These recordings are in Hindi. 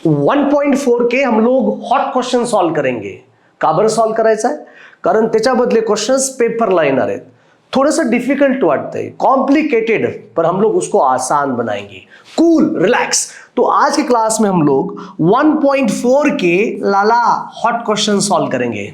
1.4 के हम लोग हॉट क्वेश्चन सॉल्व करेंगे. का बरं सॉल्व करायचं आहे? कारण त्याच्याबदले क्वेश्चंस पेपरला येणार आहेत. थोड़ंसं डिफिकल्ट वाटतंय, कॉम्प्लिकेटेड, पर हम लोग उसको आसान बनाएंगे. Cool, relax. तो आज के क्लास में हम लोग 1.4 के लाला हॉट क्वेश्चन सॉल्व करेंगे.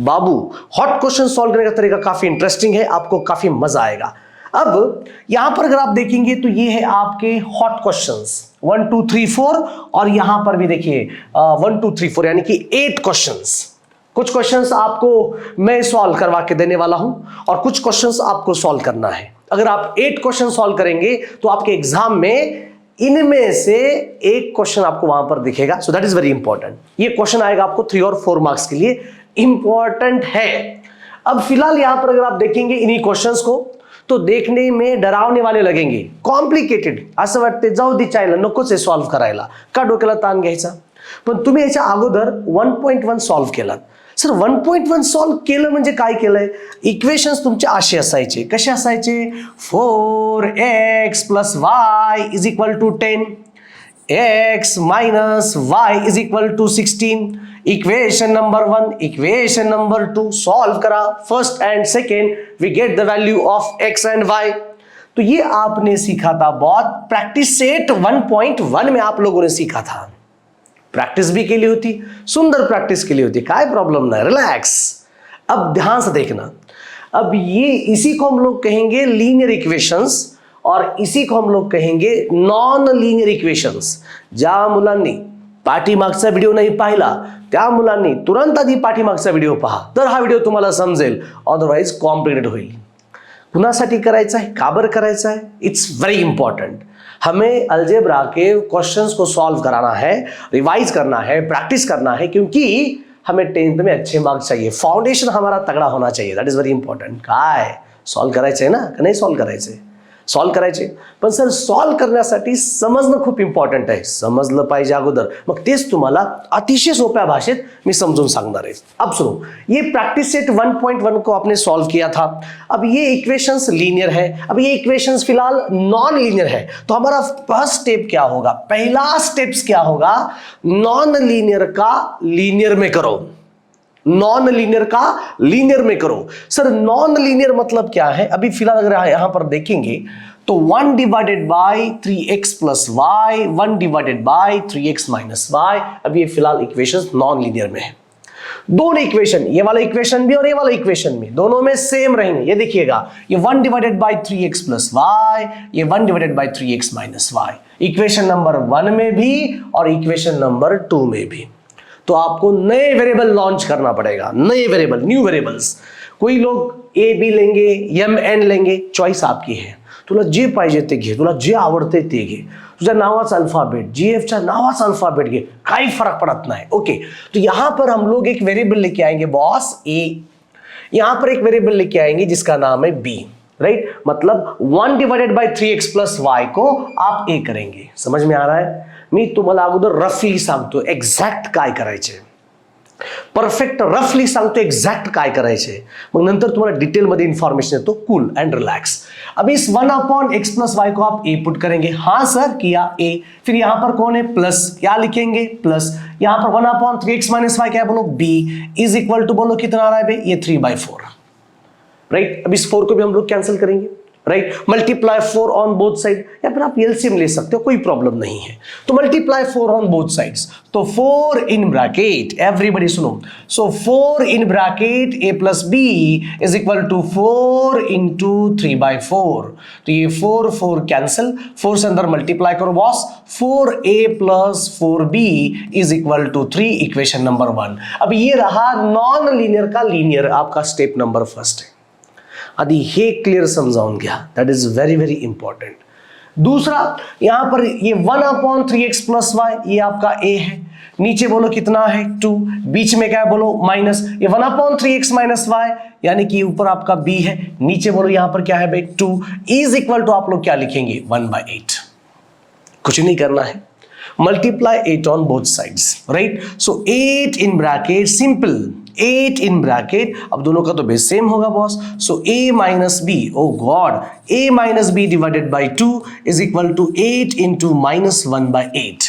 बाबू, हॉट क्वेश्चन सॉल्व करने का तरीका काफी इंटरेस्टिंग है, आपको काफी मजा आएगा. अब यहां पर अगर आप देखेंगे तो ये है आपके हॉट क्वेश्चंस 1 2 3 4 और यहां पर भी देखिए 1 2 3 4 यानी कि 8 क्वेश्चंस. कुछ क्वेश्चंस आपको मैं सॉल्व करवा के देने वाला हूं और कुछ क्वेश्चंस आपको सॉल्व करना है. अगर आप 8 क्वेश्चन सॉल्व करेंगे तो आपके एग्जाम में इनमें से एक क्वेश्चन आपको वहां पर दिखेगा. So that is very important. ये क्वेश्चन आएगा आपको 3 और 4 मार्क्स के लिए, इंपॉर्टेंट है. अब फिलहाल यहां पर अगर आप देखेंगे इन्हीं क्वेश्चंस को तो देखने में डरावने वाले लगेंगे, कॉम्प्लिकेटेड, असं वाटते जाऊ दे चायला नकोच आहे सॉल्व करायला, का डोक्याला ताण घ्यायचा. पण तुम्ही याच्या अगोदर 1.1 सॉल्व केलात. सर 1.1 सॉल्व केलं म्हणजे काय केलंय? इक्वेशन्स तुमचे असे असायचे. कसे असायचे? 4x + y = 10, x - y = 16. Equation number 1, equation number 2 solve करा. First and second we get the value of x and y. तो ये आपने सीखा था, बहुत प्रैक्टिस सेट 1.1 में आप लोगों ने सीखा था. प्रैक्टिस भी के लिए होती, सुंदर प्रैक्टिस के लिए होती, काय प्रॉब्लम नहीं, रिलैक्स. अब ध्यान से देखना. अब ये इसी को हम लोग कहेंगे लीनियर इक्वेशंस और इसी को हम लोग कहेंगे नॉन लीनियर इक्वेशंस. ज्या मुलांनी पाठीमागचा व्हिडिओ नाही पाहिला त्या मुलांनी तुरंत आधी पाठीमागचा व्हिडिओ पहा, तर हा व्हिडिओ तुम्हाला समजेल. अदरवाइज कॉम्प्लिकेटेड होईल. कुणासाठी करायचा है, का बरं करायचा है? It's very important. हमें अलजेब्रा के क्वेश्चंस को सॉल्व कराना है, रिवाइज करना है, प्रैक्टिस करना है, क्योंकि हमें 10th में अच्छे मार्क्स चाहिए. फाउंडेशन हमारा तगड़ा होना चाहिए. That is very important. काय सॉल्व करायचंय ना, का नाही सॉल्व करायचंय? सॉल्व करायचे. पण सर सॉल्व करण्यासाठी समजणं खूप इंपॉर्टंट आहे. समजलं पाहिजे अगोदर, मग तेच तुम्हाला अतिशय सोप्या भाषेत मी समझून सांगणार आहे. अब सुनो, ये प्रैक्टिस सेट 1.1 को आपने सॉल्व किया था. अब ये इक्वेशंस लीनियर है, अब ये इक्वेशंस फिलहाल नॉन लीनियर है. तो हमारा फर्स्ट स्टेप क्या होगा? पहला स्टेप्स क्या होगा? नॉन लीनियर का लीनियर में करो. नॉन लीनियर का लीनियर में करो. सर नॉन लीनियर मतलब क्या है? अभी फिलहाल अगर यहां पर देखेंगे तो 1 / 3x + y, 1 / 3x - y. अब ये फिलहाल इक्वेशंस नॉन लीनियर में है. दोनों इक्वेशन, ये वाला इक्वेशन भी और ये वाला इक्वेशन भी, दोनों में सेम रहेंगे. ये देखिएगा, ये 1 / 3x + y, ये 1 / 3x - y. इक्वेशन नंबर 1 में भी और इक्वेशन नंबर 2 में भी. तो आपको नए वेरिएबल लॉन्च करना पड़ेगा, नए वेरिएबल, न्यू वेरिएबल्स. कोई लोग ए बी लेंगे, एम एन लेंगे, चॉइस आपकी है. तुला जे पाहिजे ते घे, तुला जे आवडते ते घे. तुझ्या नावाचा अल्फाबेट, जीएफच्या नावाचा अल्फाबेट घे, काही फरक पड़त नाही. ओके, तो यहां पर हम लोग एक वेरिएबल लेके आएंगे बॉस ए. यहां पर एक वेरिएबल लेके आएंगे जिसका नाम है बी. राइट, मतलब 1 / 3x + y को आप ए करेंगे. समझ में आ रहा है? मी तुम्हाला अगोदर रफली सांगतो एक्झॅक्ट काय करायचे, परफेक्ट रफली सांगतो एक्झॅक्ट काय करायचे, मग नंतर तुम्हाला डिटेल मध्ये इंफॉर्मेशन देतो. Cool and relax. अब इस 1/x + y को आप ए पुट करेंगे. हाँ सर किया ए. फिर यहां पर कौन है? प्लस. क्या लिखेंगे? प्लस. यहां पर 1/3x - y क्या बोलो? बी इज इक्वल टू, बोलो कितना आ रहा है भाई? ये 3/4. राइट. अब इस 4 को भी हम लोग कैंसिल करेंगे. Right, multiply 4 on both side, या फिर आप एलसीएम ले सकते हो, कोई प्रॉब्लम नहीं है. तो मल्टीप्लाई 4 ऑन बोथ साइड्स. तो 4 इन ब्रैकेट, एवरीबॉडी सुनो. सो 4 इन ब्रैकेट a + b = 4 × 3/4. तो ये 4 4 कैंसिल, 4 से अंदर मल्टीप्लाई करो boss. 4a + 4b = 3. Equation number 1. अब ये रहा नॉन लीनियर का लीनियर, आपका स्टेप नंबर फर्स्ट है. आदि हे क्लियर समझाऊन घ्या. That is very very important. दूसरा, यहां पर ये 1/3x + y, ये आपका a है. नीचे बोलो कितना है? 2. बीच में क्या है? बोलो माइनस. ये 1/3x - y यानी कि ऊपर आपका b है, नीचे बोलो यहां पर क्या है भाई? 2 इज इक्वल टू, आप लोग क्या लिखेंगे? 1/8. कुछ नहीं करना है, multiply 8 on both sides. Right. So 8 in bracket, simple 8 in bracket. अब दोनों का तो बेस सेम होगा boss. So a - b, oh God, a - b / 2 = 8 × -1/8.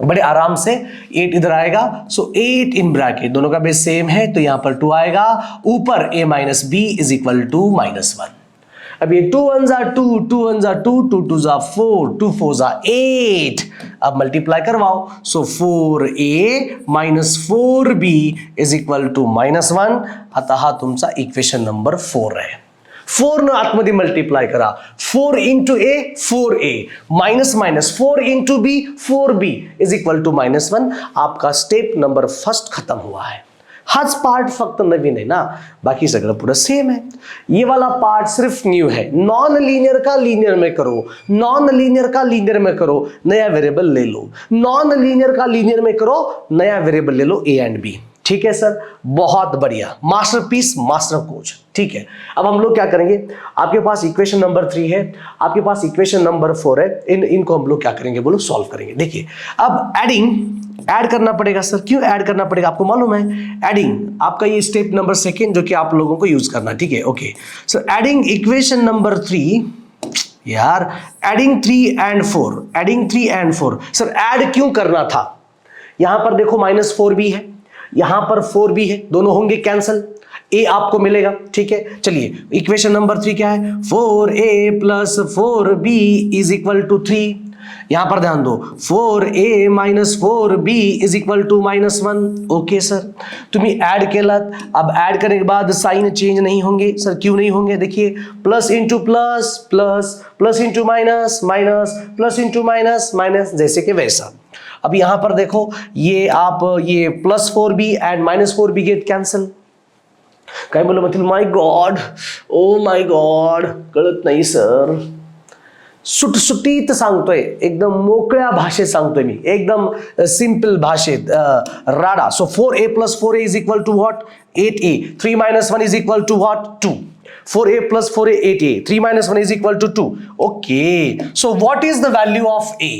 बड़े आराम से 8 इधर आएगा, सो 8 इन ब्रैकेट, दोनों का बेस सेम है तो यहां पर 2 आएगा, ऊपर a minus b is equal to -1। अब ये 2 1 जा 2, 2 1 जा 2, 2 2 जा 4, 2 4 जा 8, अब मल्टीप्लाई करवाओ, so 4a minus 4b is equal to -1, अतः तुमचा इक्वेशन नंबर 4 आहे। 4 न आतमध्ये मल्टीप्लाय करा, 4 into a 4a minus minus 4 into b 4b is equal to -1, आपका स्टेप नंबर फर्स्ट खत्म हुआ है। हाच पार्ट फक्त नवीन है ना, बाकी सगळं पुढे सेम है। ये वाला पार्ट सिर्फ न्यू है। नॉन लीनियर का लीनियर में करो, नॉन लीनियर का लीनियर में करो, नया वेरिएबल ले लो, नॉन लीनियर का लीनियर में करो, नया वेरिएबल ले लो a एंड b। ठीक है सर, बहुत बढ़िया, मास्टरपीस, मास्टर कोच। ठीक है, अब हम लोग क्या करेंगे, आपके पास इक्वेशन नंबर 3 है, आपके पास इक्वेशन नंबर 4 है, इनको हम लोग क्या करेंगे बोलो, सॉल्व करेंगे। देखिए अब ऐड करना पड़ेगा सर, क्यों ऐड करना पड़ेगा आपको मालूम है, एडिंग आपका ये स्टेप नंबर 2 जो कि आप लोगों को यूज करना। ठीक है, okay sir, adding equation number 3, यार adding 3 and 4, adding 3 and 4 sir, add क्यों करना था, यहां पर देखो -4b है, यहां पर 4b है, दोनों होंगे कैंसल, a आपको मिलेगा। ठीक है, चलिए इक्वेशन नंबर 3 क्या है, 4a plus 4b is equal to 3, यहां पर ध्यान दो, 4a minus 4b is equal to -1। Okay sir, तुम्ही ऐड केलात, अब ऐड करने के बाद साइन चेंज नहीं होंगे सर, क्यों नहीं होंगे, देखिए plus into plus plus, plus into minus minus, plus into minus minus, जैसे कि वैसा। अब यहां पर देखो, ये आप ये +4b and -4b get cancel, काय बोल म्हणतील, my God, O my God, कळत नाही सर, सुटसुटीत सांगतोय, एकदम मोकळ्या भाषेत सांगतोय मी, एकदम सिंपल भाषेत, राडा। So 4a plus 4a is equal to what, 8a, 3 - 1 is equal to what, 2, 4a plus 4a 8a, 3 - 1 is equal to 2। Okay, so what is the value of a,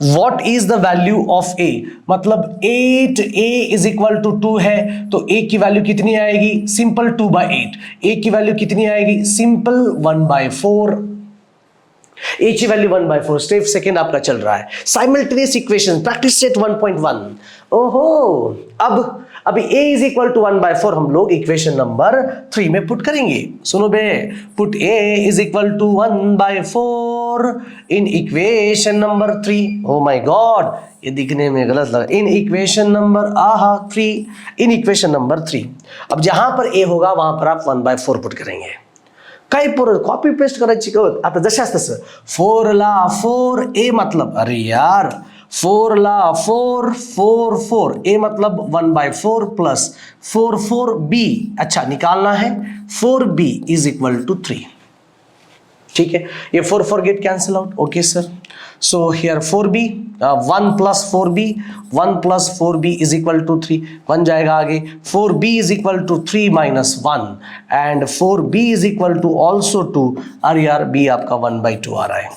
What is the value of a, मतलब 8a इज इक्वल टू 2 है, तो a की वैल्यू कितनी आएगी, सिंपल 2/8, a की वैल्यू कितनी आएगी, सिंपल 1/4, a की वैल्यू 1/4। स्टेप 2 आपका चल रहा है, साइमल्टेनियस इक्वेशन, प्रैक्टिस सेट 1.1। ओहो, अब अभी a इज इक्वल टू 1/4 हम लोग इक्वेशन नंबर 3 में पुट करेंगे। सुनो बे, put a is equal to 1/4 in equation number 3। Oh my god, ये दिखने में गलत लगा, in equation number 3, in equation number 3। अब जहां पर a होगा वहां पर आप 1/4 पुट करेंगे, काही परत कॉपी पेस्ट करायची कळत, आता जशाच तसं 4 ला 4a मतलब, अरे यार 4 ला 4 4 4, a मतलब 1/4 प्लस 4 4b, अच्छा निकालना है, 4b इज इक्वल टू 3। ठीक है, ये 4 4 get cancel out. Okay sir, so here 4b, 1 plus 4b, 1 plus 4b is equal to 3, 1 जाएगा आगे, 4b is equal to 3 minus 1 and 4b is equal to also 2, अरे यार b आपका 1/2 आ रहा है,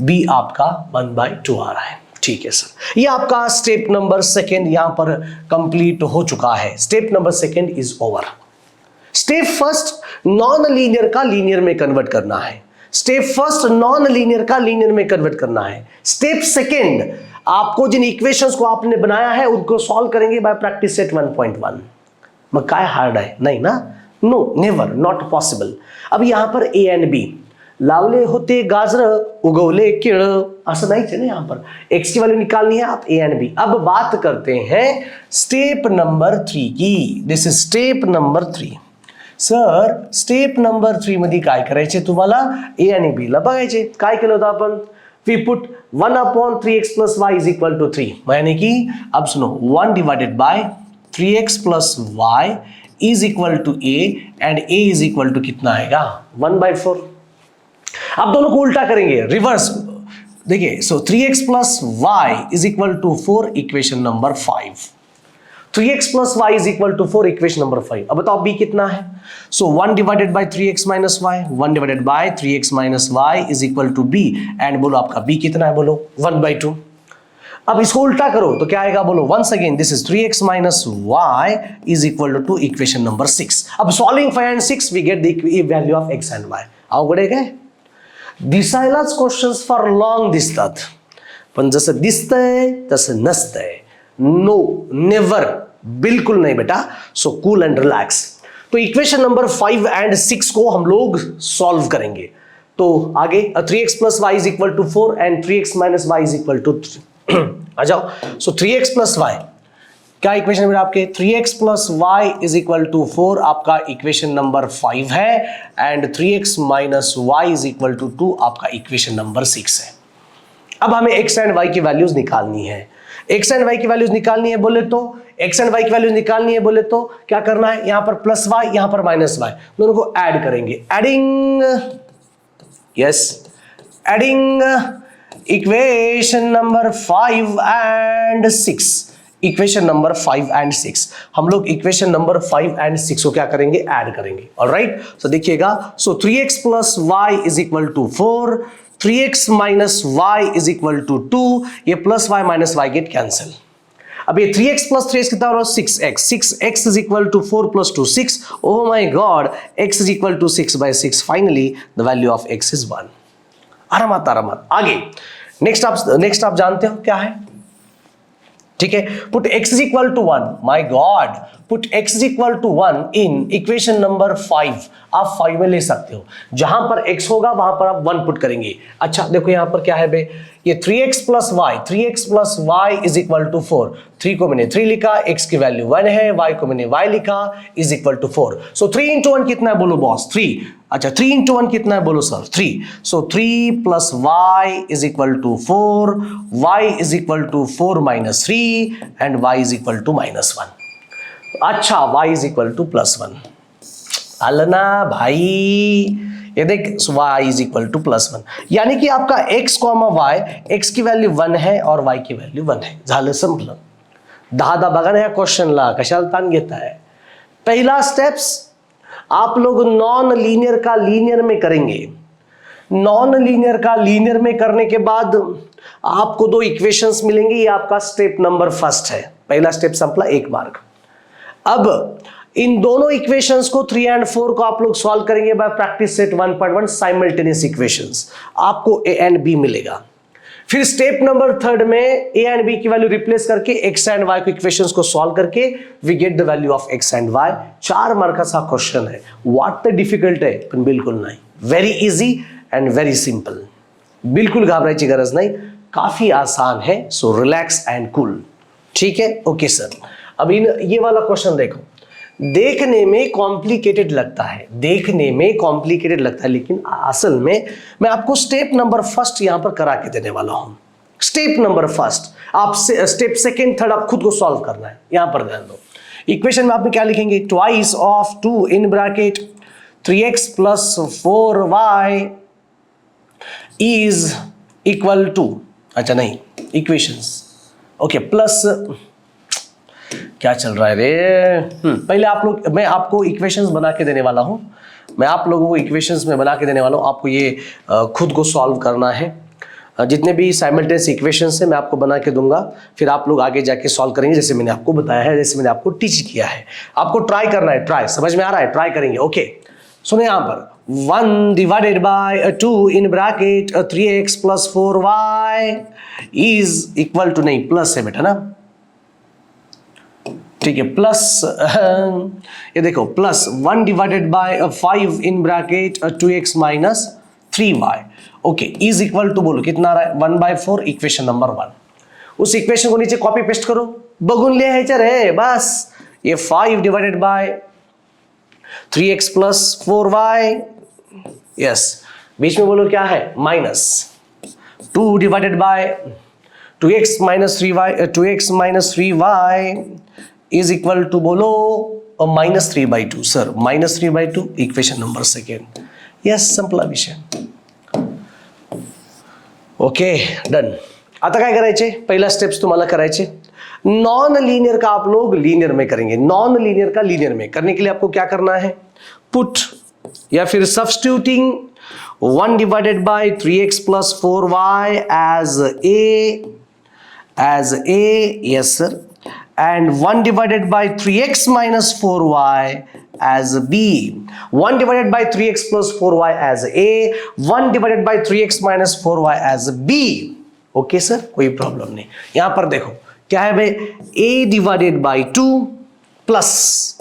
b आपका 1/2 आ रहा है। ठीक है सर, ये आपका स्टेप नंबर 2 यहां पर कंप्लीट हो चुका है। Step number 2 is over. Step first, non linear का लीनियर में कन्वर्ट करना है। स्टेप फर्स्ट, नॉन लीनियर का लीनियर में कन्वर्ट करना है। स्टेप 2, आपको जिन इक्वेशंस को आपने बनाया है उनको सॉल्व करेंगे बाय प्रैक्टिस सेट 1.1। मग काय हार्ड है, नहीं ना, नो, नेवर, नॉट पॉसिबल। अब यहां पर a एंड b, लावले होते गाजर उगवले केळ, असं नाहीच है ना, यहां पर x की वैल्यू निकालनी है, आप a एंड b। अब बात करते हैं स्टेप नंबर 3 की। This is step number 3। Sir, step number 3 मध्ये काय करायचे तुम्हाला, a आणि b ला बघायचे। काय केलं होतं आपण, we put 1/3x plus y is equal to 3, यानी कि अब सुनो 1 divided by 3x plus y is equal to a and a is equal to कितना आएगा, 1/4। अब दोनों को उल्टा करेंगे, रिवर्स। देखिए, so 3x plus y is equal to 4, equation number 5। 3x plus y is equal to 4, equation number 5। अब बताओ b कितना है, so 1 divided by 3x minus y, 1 divided by 3x minus y is equal to b and बोलो आपका b कितना है, बोलो 1/2। अब इसको उल्टा करो तो क्या आएगा, बोलो once again, this is 3x minus y is equal to equation number 6। अब solving 5 and 6 we get the value of x and y। अवघड आहे काय, दिसायलाच क्वेश्चन्स फार लॉंग दिसतात, पण जसं दिसतंय तसं नसतंय. नो, नेवर, बिल्कुल नहीं बेटा. So cool and relax. तो इक्वेशन नंबर 5 एंड 6 को हम लोग सॉल्व करेंगे. तो आगे 3x plus y is equal to 4 and 3x minus y is equal to 3. आ जाओ. सो 3x प्लस वाई, क्या इक्वेशन नंबर आपके 3x plus y is equal to 4 आपका इक्वेशन नंबर 5 है and 3x minus y is equal to 2 आपका इक्वेशन नंबर 6 है. अब हमें x एंड y की वैल्यूज निकालनी है. x एंड y की वैल्यूज निकालनी है बोले तो x एंड y की वैल्यूज निकालनी है बोले तो क्या करना है, यहां पर प्लस y यहां पर माइनस y, दोनों को ऐड करेंगे. Adding, yes, adding equation number 5 and 6. Equation number 5 and 6 हम लोग इक्वेशन नंबर 5 एंड 6 को क्या करेंगे, ऐड करेंगे. ऑलराइट, सो देखिएगा. So 3x plus y is equal to 4, 3x minus y is equal to 2. ये plus y minus y get cancel. अब ये 3x प्लस 3x कितना हो रहा है, 6x. 6x is equal to 4 plus 2 6. Oh my God, x is equal to 6 by 6. Finally the value of x is 1. आरामात आरामात. आगे नेक्स्ट आप जानते हो क्या है, ठीक है. Put x is equal to 1. My God, put x is equal to 1 in equation number 5. आप 5 में ले सकते हो, जहां पर x होगा वहां पर आप 1 पुट करेंगे. अच्छा देखो यहां पर क्या है बे, ये 3x plus y is equal to 4. 3 को मैंने 3 लिखा, x की वैल्यू 1 है, y को मैंने y लिखा, is equal to 4. So 3 into 1 कितना है बोलो बॉस, 3. अच्छा 3 इंटू 1 कितना है बोलो sir, 3. So 3 plus y is equal to 4, y is equal to 4 minus 3 and y is equal to minus 1. अच्छा y is equal to plus 1. अलना भाई, ये देख y is equal to plus 1, यानी कि आपका x कॉमा y, x की वैल्यू 1 है और y की वैल्यू 1 है. झालं संपलं. 10 बघा ना या क्वेश्चनला कशाला ताण घेताय. पहला स्टेप्स आप लोग नॉन लीनियर का लीनियर में करेंगे. नॉन लीनियर का लीनियर में करने के बाद आपको 2 इक्वेशंस मिलेंगे. ये आपका स्टेप नंबर फर्स्ट है. पहला स्टेप संपला, 1 मार्क. अब इन दोनों इक्वेशंस को 3 एंड 4 को आप लोग सॉल्व करेंगे bye practice set 1.1 simultaneous equations. आपको ए एंड बी मिलेगा. फिर स्टेप नंबर 3 में ए एंड बी की वैल्यू रिप्लेस करके एक्स एंड वाई को इक्वेशंस को सॉल्व करके we get the value of X and Y. 4 मार्काचा क्वेश्चन है. वाटतं डिफिकल्ट आहे पण बिलकुल नाही. Very easy and very simple. बिल्कुल घबरायची गरज नहीं, काफी आसान है. So relax and cool. ठीक है, ओके सर. अब ये वाला क्वेश्चन देखो. देखने में कॉम्प्लिकेटेड लगता है, लेकिन असल में मैं आपको स्टेप नंबर फर्स्ट यहां पर करा के देने वाला हूं. स्टेप नंबर फर्स्ट, आप स्टेप सेकेंड थर्ड आप खुद को सॉल्व करना है. यहां पर ध्यान दो. इक्वेशन में आपने क्या लिखेंगे, twice of 2 in bracket 3x plus 4y is equal to, अच्छा नहीं इक्वेशंस, ओके, प्लस क्या चल रहा है रे. पहले मैं आपको इक्वेशंस बना के देने वाला हूं. मैं आप लोगों को इक्वेशंस में बना के देने वाला हूं. आपको ये खुद को सॉल्व करना है. जितने भी साइमल्टेनियस इक्वेशंस हैं मैं आपको बना के दूंगा. फिर आप लोग आगे जाके सॉल्व करेंगे जैसे मैंने आपको बताया है, जैसे मैंने आपको टीच किया है. आपको ट्राई करना है. ट्राई समझ में आ रहा है, ट्राई करेंगे. ओके सुने यहां पर 1 divided by 2 in bracket 3x plus 4y is equal to, नहीं प्लस है बेटा ना, ठीक है, प्लस ये देखो plus 1 divided by 5 in bracket 2x minus 3y, okay, is equal to बोलो कितना आ रहा है 1/4. Equation number 1. उस इक्वेशन को नीचे कॉपी पेस्ट करो. बघून लिहायचं रे बस. ये 5 divided by 3x plus 4y, yes, बीच में बोलो क्या है minus 2 divided by 2x minus 3y is equal to बोलो -3/2. Sir -3/2 equation number second. Yes, संपला विषय. Okay done. आता काय करायचे, पहिला स्टेप्स तुम्हाला करायचे. नॉन लीनियर का आप लोग लीनियर में करेंगे. नॉन लीनियर का लीनियर में करने के लिए आपको क्या करना है, पुट या फिर substituting 1 divided by 3x plus 4y as a, yes sir, and 1 divided by 3x minus 4y as b. 1 divided by 3x plus 4y as a, 1 divided by 3x minus 4y as b. Okay sir, कोई प्रॉब्लम नहीं। यहां पर देखो क्या है भाई, a divided by 2 plus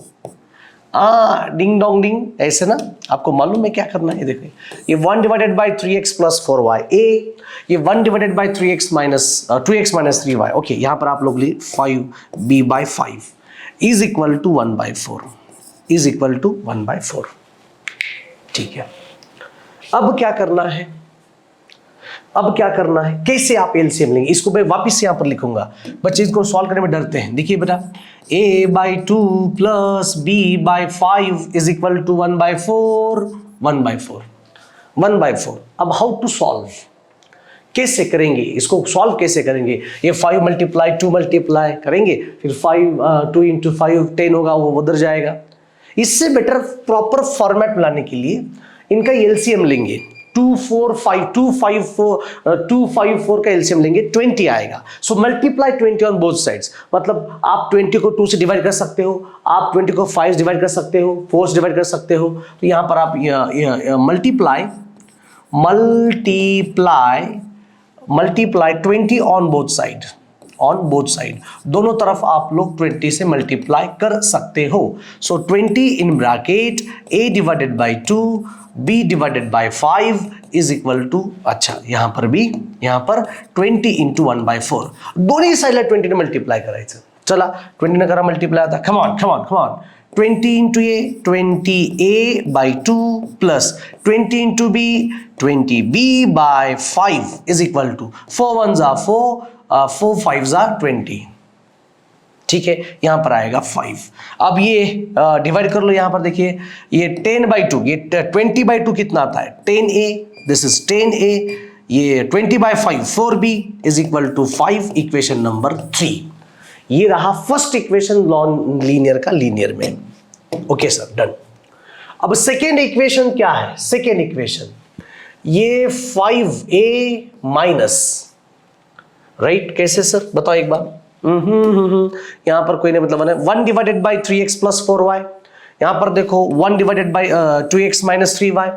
ding dong ding, ऐसे ना, आपको मालूम है क्या करना है। देखो ये 1 divided by 3x plus 4y a, ये 1 divided by 3x minus 2x minus 3y। Okay, यहां पर आप लोग लिए 5b by 5 is equal to 1/4, is equal to 1/4। ठीक है, अब क्या करना है, अब क्या करना है, कैसे आप एलसीएम लेंगे, इसको मैं वापिस यहां पर लिखूंगा। बच्चे इसको सॉल्व करने में डरते हैं। देखिए बेटा, a/2 plus b/5 is equal to 1/4, 1/4, 1/4। अब हाउ टू सॉल्व, कैसे करेंगे इसको, सॉल्व कैसे करेंगे? ये 5 मल्टीप्लाई 2 मल्टीप्लाई करेंगे, फिर 2 इंटू 5 10 होगा, वो उधर जाएगा। इससे बेटर प्रॉपर फॉर्मेट में लाने के लिए इनका एलसीएम लेंगे। 254 का एलसीएम लेंगे, 20 आएगा। So multiply 20 on both sides, मतलब आप 20 को 2 से डिवाइड कर सकते हो, आप 20 को 5 डिवाइड कर सकते हो, 4 से डिवाइड कर सकते हो। तो यहां पर आप multiply 20 on both side, on both side, दोनों तरफ आप लोग 20 से मल्टीप्लाई कर सकते हो। So 20 in bracket a divided by 2 b divided by 5 is equal to, अच्छा यहां पर भी, यहां पर 20 इंटू 1/4, दोनों साइडला 20 ने मल्टीप्लाई करायचं। चला 20 ने करा मल्टीप्लाई, आता come on 20 into a 20a by 2 plus 20 into b 20b by 5 is equal to 4 1s are 4, 4 5s are 20। ठीक है, यहां पर आएगा 5। अब ये डिवाइड कर लो, यहां पर देखिए ये 10/2, ये 20/2 कितना आता है 10a, दिस इज 10a, ये 20/5 4b is equal to 5, equation number 3। ये रहा फर्स्ट इक्वेशन नॉन लीनियर का लीनियर में। Okay sir, done. अब सेकेंड इक्वेशन क्या है? सेकेंड इक्वेशन ये 5a माइनस, राइट, कैसे सर बताओ एक बार। यहां पर कोई नहीं मतलब है 1 divided by 3x plus 4y, यहां पर देखो 1 divided by 2x minus 3y,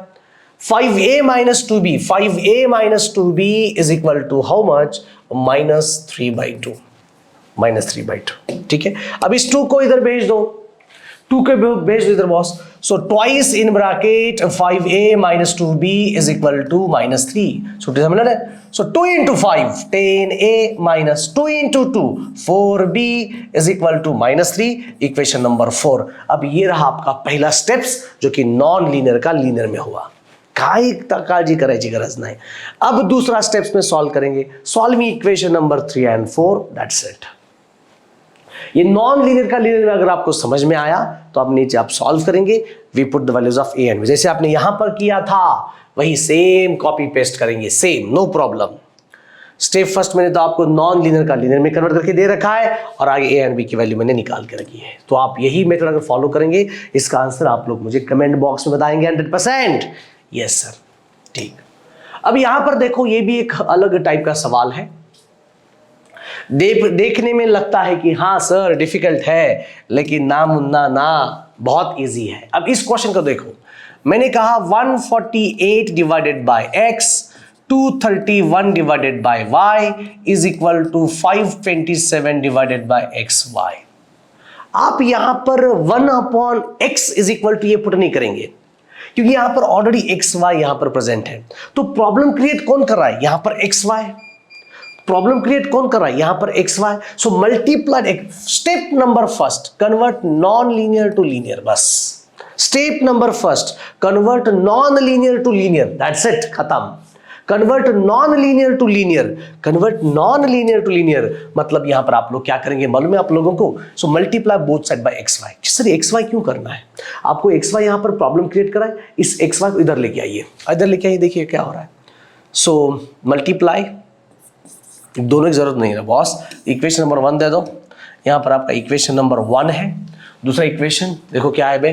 5a minus 2b, 5a minus 2b is equal to how much, -3/2, -3/2। ठीक है, अब इस 2 को इधर भेज दो, 2 के भेज दो इधर boss. So twice in bracket 5a minus 2b is equal to -3। So समझ रहे, so 2 into 5 10a minus 2 into 2 4b is equal to -3, equation number 4। अब ये रहा आपका पहला स्टेप्स जो कि नॉन लीनियर का लीनियर में हुआ। काळजी करायची गरज नाही। अब दूसरा स्टेप्स में सॉल्व करेंगे, solving equation number 3 and 4, that's it. ये नॉन लीनियर का लीनियर में अगर आपको समझ में आया तो आप नीचे आप सॉल्व करेंगे, we put the values of a and b, जैसे आपने यहां पर किया था वही सेम कॉपी पेस्ट करेंगे, same, no problem. Step first मैंने तो आपको नॉन लीनियर का लीनियर में कन्वर्ट करके दे रखा है और आगे ए एंड बी की वैल्यू मैंने निकाल के रखी है। तो आप यही मेथड अगर फॉलो करेंगे, इसका आंसर आप लोग मुझे कमेंट बॉक्स में बताएंगे 100%। यस सर, ठीक। अब यहां पर देखो, ये भी एक अलग टाइप का सवाल है। देखने में लगता है कि हाँ सर डिफिकल्ट है, लेकिन ना मुन्ना ना, बहुत इजी है। अब इस क्वेश्चन को देखो, मैंने कहा 148 divided by x, 231 divided by y is equal to 527 divided by xy। आप यहां पर 1/x इज इक्वल टू ये पुट नहीं करेंगे, क्योंकि यहां पर ऑलरेडी xy यहां पर प्रेजेंट है। तो प्रॉब्लम क्रिएट कौन कर रहा है? यहां पर xy प्रॉब्लम क्रिएट कौन कर रहा है? यहां पर xy। So multiply, step number first, convert non linear to linear, बस step number first, convert non linear to linear, that's it, खत्म। Convert non linear to linear, convert non linear to linear, मतलब यहां पर आप लोग क्या करेंगे मालूम है आप लोगों को? So multiply both side bye xy। Sir xy क्यों करना है आपको? xy यहां पर प्रॉब्लम क्रिएट करा है, इस xy को इधर लेके आइए, इधर लेके आइए, देखिए क्या हो रहा है। सो मल्टीप्लाई, दोनों की जरूरत नहीं है बॉस, इक्वेशन नंबर 1 दे दो। यहां पर आपका इक्वेशन नंबर 1 है। दूसरा इक्वेशन देखो क्या है बे,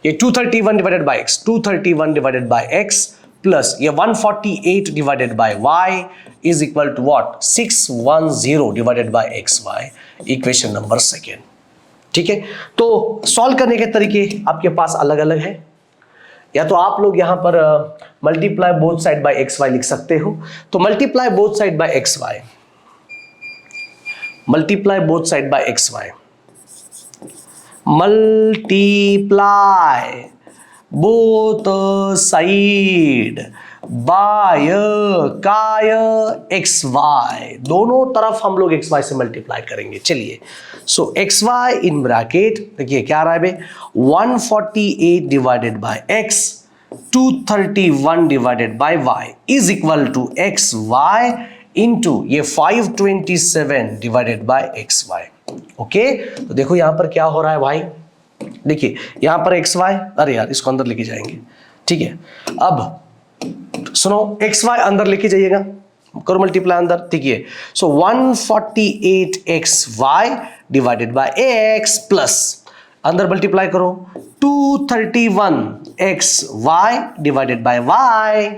ये 231 divided by x, 231 divided by x plus ये 148 divided by y is equal to what, 610 divided by xy, equation number 2। ठीक है, तो सॉल्व करने के तरीके आपके पास अलग अलग है। या तो आप लोग यहां पर multiply both side by x y लिख सकते हो। तो multiply both side by x y, multiply both side by x y, multiply both side by काय एक्स वाई, दोनों तरफ हम लोग एक्स वाई से मल्टीप्लाई करेंगे। चलिए, so x y in bracket, देखिए क्या आ रहा है बे, 148 divided by x, 231 divided by y is equal to x y into ये 527 divided by x y. Okay, तो देखो यहां पर क्या हो रहा है भाई, देखिए यहां पर एक्स वाई, अरे यार इसको अंदर लेके जाएंगे, ठीक है। अब सुनो, एक्स वाई अंदर लेके जाइएगा, करो मल्टीप्लाई अंदर, ठीक है। So 148 x y divided by x plus अंदर मल्टीप्लाई करो 231 x y divided by y.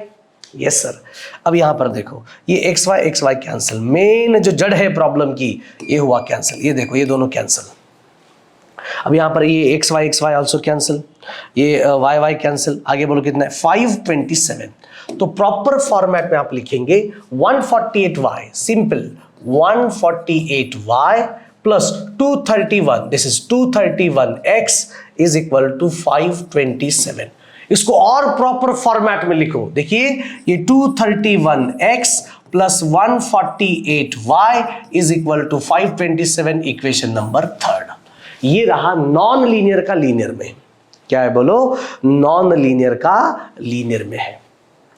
Yes sir. अब यहां पर देखो ये एक्स वाई कैंसिल, मेन जो जड़ है प्रॉब्लम की ये हुआ कैंसिल, ये देखो ये दोनों कैंसिल। अब यहां पर ये एक्स वाई आल्सो कैंसिल, ये वाई वाई कैंसिल, आगे बोलो कितना है 527। तो प्रॉपर फॉर्मेट में आप लिखेंगे 148y, simple 148y plus 231, this is 231x is equal to 527। इसको और प्रॉपर फॉर्मेट में लिखो, देखिए ये 231x plus 148y is equal to 527, equation number 3। ये रहा नॉन लीनियर का लीनियर में, क्या है बोलो, नॉन लीनियर का लीनियर में है,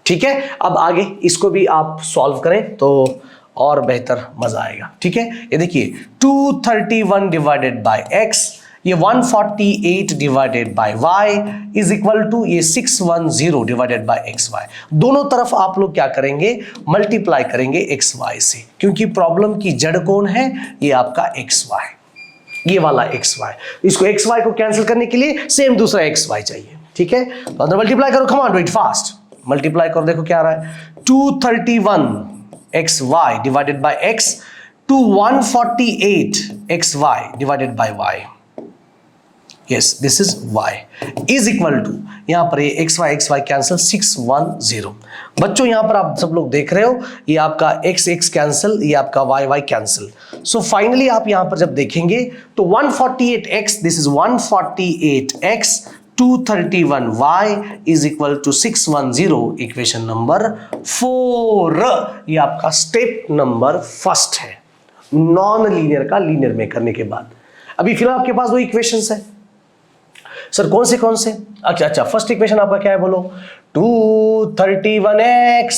ठीक है। अब आगे इसको भी आप सॉल्व करें तो और बेहतर मजा आएगा, ठीक है। ये देखिए 231 डिवाइडेड बाय x, ये 148 divided by y is equal to ये 610 डिवाइडेड बाय एक्स वाई। दोनों तरफ आप लोग क्या करेंगे, मल्टीप्लाई करेंगे एक्स वाई से, क्योंकि प्रॉब्लम की जड़ कौन है, ये आपका एक्स वाई, ये वाला एक्स वाई। इसको एक्स वाई को कैंसिल करने के लिए सेम दूसरा एक्स वाई चाहिए, ठीक है। तो अंदर मल्टीप्लाई करो, come on do it fast, multiply करो, देखो क्या आ रहा है 231 x y divided by x to 148 x y divided by y, yes this is y is equal to, यहां पर ये एक्स वाई कैंसिल 610। बच्चों यहां पर आप सब लोग देख रहे हो, ये आपका x कैंसिल, ये आपका y कैंसिल। सो फाइनली आप यहां पर जब देखेंगे तो 148x, this is 148x, 231y is equal to 610, equation number 4। ये आपका स्टेप नंबर फर्स्ट है नॉन लीनियर का लीनियर में करने के बाद। अभी फिलहाल आपके पास दो इक्वेशंस है सर, कौन से? अच्छा, फर्स्ट इक्वेशन आपका क्या है बोलो, 231x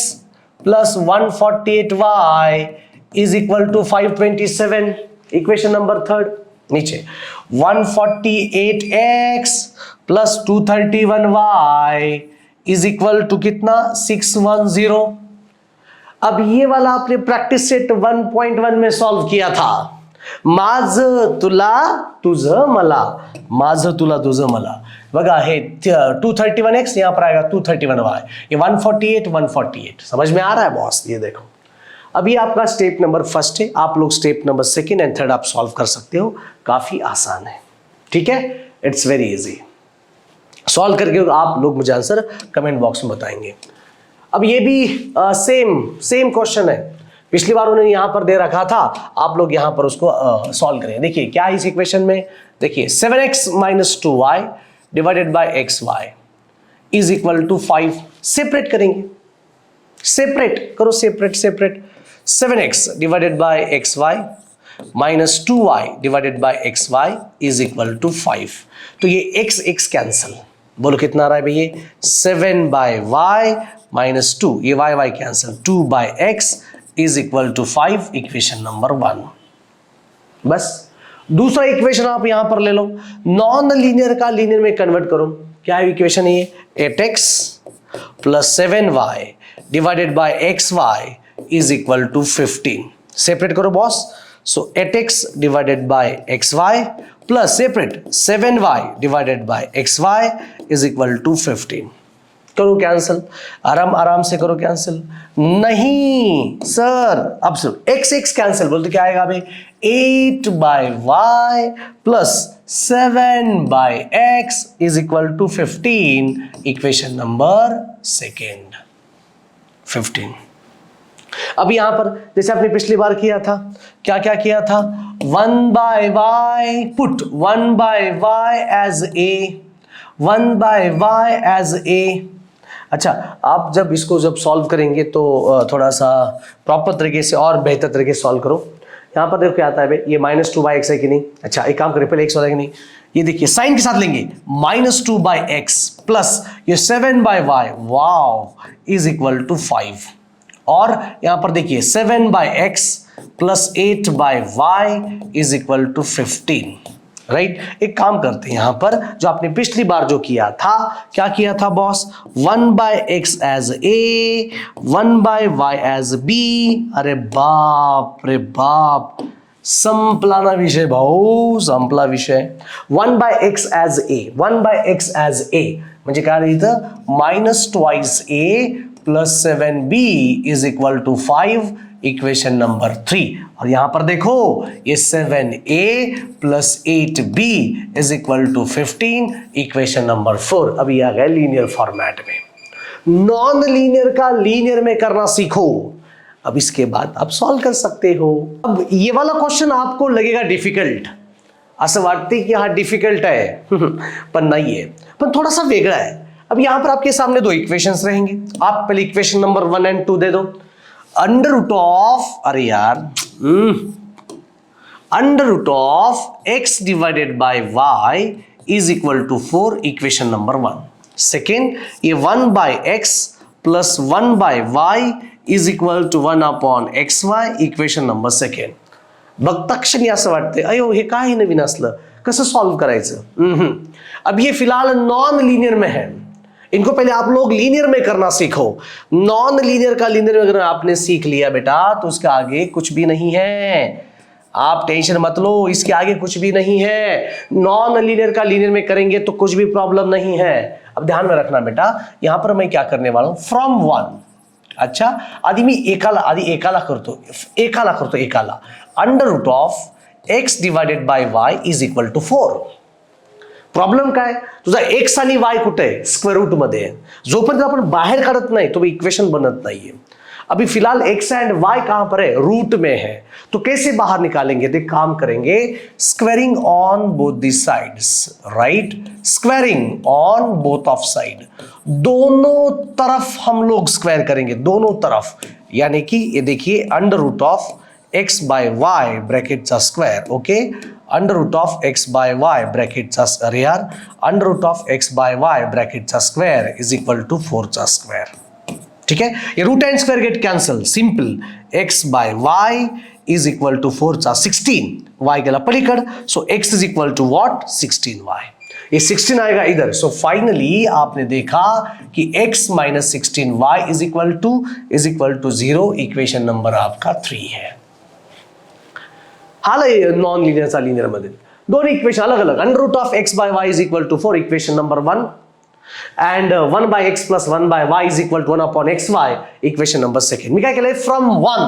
plus 148y is equal to 527, equation number 3। नीचे 148x plus 231y is equal to कितना, 610। अब ये वाला आपने प्रैक्टिस सेट 1.1 में सॉल्व किया था, माझ तुला तुझं मला, माझ तुला तुझं मला, बघा हे 231x यहां पर आएगा 231y, ये 148 समझ में आ रहा है बॉस। ये देखो अभी आपका स्टेप नंबर फर्स्ट है, आप लोग step number second and third आप सॉल्व कर सकते हो, काफी आसान है, ठीक है। इट्स वेरी इजी, सॉल्व करके आप लोग मुझे आंसर कमेंट बॉक्स में बताएंगे। अब ये भी सेम क्वेश्चन है, पिछली बार उन्होंने यहां पर दे रखा था, आप लोग यहां पर उसको सॉल्व करें। देखिए क्या है इस इक्वेशन में, देखिए 7x minus 2y divided by x y is equal to 5। Separate करेंगे, सेपरेट करो, separate 7x divided by x y minus 2y divided by x y is equal to 5। तो ये x कैंसिल, बोलो कितना आ रहा है भैया, 7 बाय y माइनस 2, ये y cancel, 2 by x is equal to 5, equation number 1। बस दूसरा इक्वेशन आप यहां पर ले लो, नॉन लीनियर का लीनियर में कन्वर्ट करो। क्या है इक्वेशन, ये 8x plus 7y divided by xy is equal to 15। Separate करो boss, so 8x divided by xy plus separate 7y divided by xy is equal to 15। करो कैंसिल, आराम आराम से करो कैंसिल। नहीं सर, अब सिर्फ एक्स एक्स कैंसिल बोलते क्या आएगा भाई, 8/y plus 7/x is equal to 15, equation number second 15। अब यहां पर जैसे आपने पिछली बार किया था, क्या क्या किया था, 1/y, put 1/y as a, 1/y as a. अच्छा, आप जब इसको जब सॉल्व करेंगे तो थोड़ा सा प्रॉपर तरीके से और बेहतर तरीके से सॉल्व करो। यहां पर देखो क्या आता है भाई, ये -2/x है कि नहीं। अच्छा एक काम करें, पहले x वाला है कि नहीं, ये देखिए साइन के साथ लेंगे, -2/x प्लस ये 7/y, wow, is equal to 5। और यहां पर देखिए 7/x plus 8/y is equal to 15, right. एक काम करते हैं, यहां पर जो आपने पिछली बार जो किया था, क्या किया था boss, 1/x as a, 1/y as b। अरे बाप रे बाप, संपलाना विषय भाऊ, संपला विषय। 1/x as a, 1/x as a म्हणजे काय इथं -2a plus 7b is equal to 5, equation number 3। और यहां पर देखो ये 7a plus 8b is equal to 15, equation number 4। अभी आ गए लीनियर फॉर्मेट में। नॉन लीनियर का लीनियर में करना सीखो, अब इसके बाद आप सॉल्व कर सकते हो। अब ये वाला क्वेश्चन आपको लगेगा डिफिकल्ट, असं वाटते की हा डिफिकल्ट आहे पण नाहीये, पण थोड़ा सा वेगळा है। अब यहां पर आपके सामने दो इक्वेशंस रहेंगे, आप पहले इक्वेशन नंबर 1 और 2 दे दो। अंडर रूट ऑफ, अरे यार, under root of x divided by y is equal to 4, equation number 1। Second, ये 1/x plus 1/y is equal to 1/xy, equation number second. बघता क्षणी असं वाटतंय, अयो हे काय नवीन असलं, कसं सॉल्व करायचं। अब ये फिलहाल नॉन लीनियर में है, इनको पहले आप लोग लीनियर में करना सीखो। नॉन लीनियर का लीनियर में अगर आपने सीख लिया बेटा तो उसके आगे कुछ भी नहीं है, आप टेंशन मत लो, इसके आगे कुछ भी नहीं है। नॉन लीनियर का लीनियर में करेंगे तो कुछ भी प्रॉब्लम नहीं है। अब ध्यान में रखना बेटा, यहां पर मैं क्या करने वाला हूं, फ्रॉम 1। अच्छा, आधी मी एकाला करतो एकाला। Under root of x divided by y is equal to 4। Problem काय, तुझा x आणि y कुठे आहे, स्क्वेअर रूट मध्ये आहे। जोपर्यंत आपण बाहेर काढत नाही तो इक्वेशन बनत नाहीये। अभी फिलहाल x एंड y कहां पर है, रूट में है, तो कैसे बाहर निकालेंगे, तो काम करेंगे squaring on both the sides, right, squaring on both of side, दोनों तरफ हम लोग स्क्वायर करेंगे, दोनों तरफ। यानी कि ये देखिए under root of x by y bracket चा square, okay, under root of x by y bracket चा, अरे यार, under root of x by y bracket चा स्क्वायर इज इक्वल टू 4 चा स्क्वायर। ठीक है, ये root and square get cancel, simple, x by y is equal to 4 चा 16, y गेला पलीकड, so x is equal to what, 16y। ये 16 आएगा इधर, सो फाइनली आपने देखा कि x minus 16y is equal to 0, equation number आपका 3 है। हाल नॉन लिनियरचा लिनियर मध्ये दोन इक्वेशन अलग अलग, under root of x by y is equal to 4, equation number 1, and 1/x plus 1/y is equal to 1/xy, equation number second. मी काय केलंय, फ्रॉम 1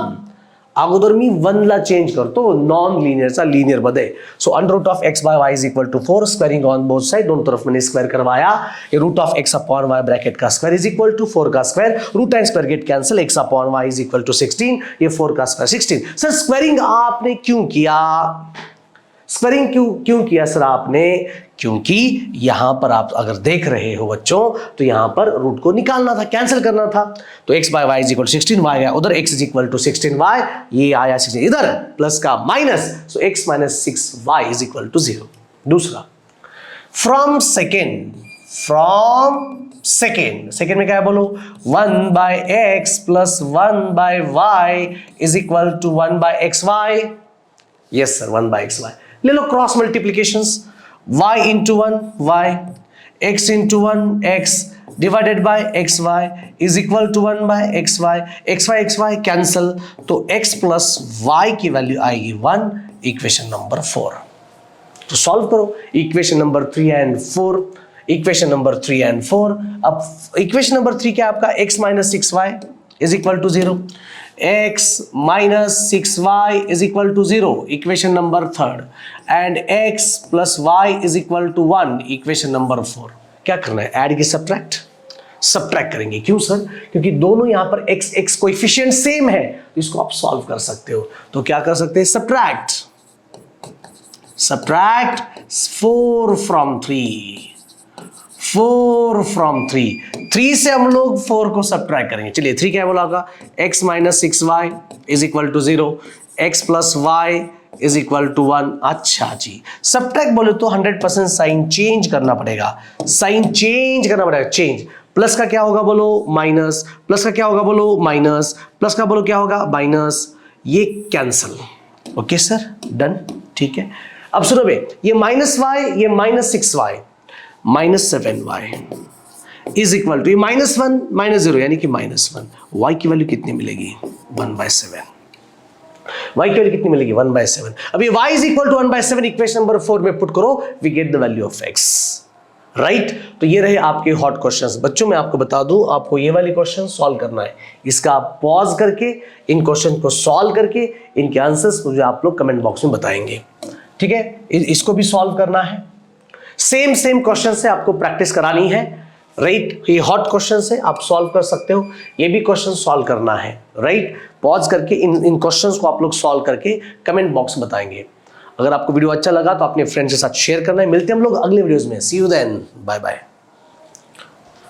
अगोदर मी 1 ला चेंज करतो नॉन लिनियरचा लिनियर मध्ये। So under root of x by y is equal to 4, squaring on both side, दोनों तरफ मैंने स्क्वायर करवाया। ये root of x upon y bracket का स्क्वायर इज इक्वल टू 4 का square, root and square get cancel, x upon y is equal to 16, ये 4 का स्क्वायर 16। सर स्क्वायरिंग आपने क्यों किया, स्क्वायरिंग क्यों किया सर आपने, क्योंकि यहां पर आप अगर देख रहे हो बच्चों तो यहां पर रूट को निकालना था, कैंसिल करना था। तो x by y is equal to 16, y गया उधर, x is equal to 16y, ये आया 16 इधर, प्लस का minus, so x minus 6y is equal to 0। दूसरा, फ्रॉम सेकेंड में क्या है बोलो, 1/x plus 1/y is equal to 1/xy। Yes sir, 1/xy। ले लो cross multiplications, y into 1 y, x into 1 x divided by xy is equal to 1/xy, xy cancel, तो x प्लस y की वैल्यू आएगी 1, इक्वेशन नंबर 4। तो सॉल्व करो equation number 3 and 4। Equation number 3 and 4। अब इक्वेशन नंबर 3 क्या है आपका, x minus 6y is equal to 0, x minus 6y is equal to 0, equation number 3, and x plus y is equal to 1, equation number 4। क्या करना है, ऐड की सब्ट्रैक्ट करेंगे। क्यों सर, क्योंकि दोनों यहां पर x कोएफिशिएंट सेम है, तो इसको आप सॉल्व कर सकते हो। तो क्या कर सकते हैं, सब्ट्रैक्ट 4 फ्रॉम 3 से हम लोग 4 को सब्ट्रैक्ट करेंगे। चलिए 3 क्या बोला होगा, x minus 6y is equal to 0, x plus y is equal to 1। अच्छा जी, सब्ट्रैक्ट बोले तो 100% साइन चेंज करना पड़ेगा, चेंज। प्लस का क्या होगा बोलो, माइनस, प्लस का क्या होगा बोलो, माइनस, प्लस का बोलो क्या होगा, माइनस, ये कैंसल। ओके सर, डन, ठीक है। अब सुनो बे, ये माइनस वाई, ये minus 6y, minus 7y is equal to, ये -1 -0 यानी कि -1, y की वैल्यू कितनी मिलेगी, 1/7। y की वैल्यू कितनी मिलेगी, 1/7। अब ये y is equal to 1/7 equation number 4 में पुट करो, we get the value of x, right. तो ये रहे आपके हॉट क्वेश्चंस। बच्चों मैं आपको बता दूं, आपको ये वाले क्वेश्चन सॉल्व करना है, इसका आप पॉज करके इन क्वेश्चन को सॉल्व करके इनके आंसर्स मुझे आप लोग कमेंट बॉक्स में बताएंगे, ठीक है। इसको भी सॉल्व करना है, सेम क्वेश्चन से आपको प्रैक्टिस करानी है, राइट। ये हॉट क्वेश्चन से आप सॉल्व कर सकते हो, ये भी क्वेश्चन सॉल्व करना है, राइट। पॉज करके इन क्वेश्चंस को आप लोग सॉल्व करके कमेंट बॉक्स में बताएंगे। अगर आपको वीडियो अच्छा लगा तो अपने फ्रेंड्स के साथ शेयर करना है। मिलते हैं हम लोग अगले वीडियोस में, सी यू देन, बाय बाय।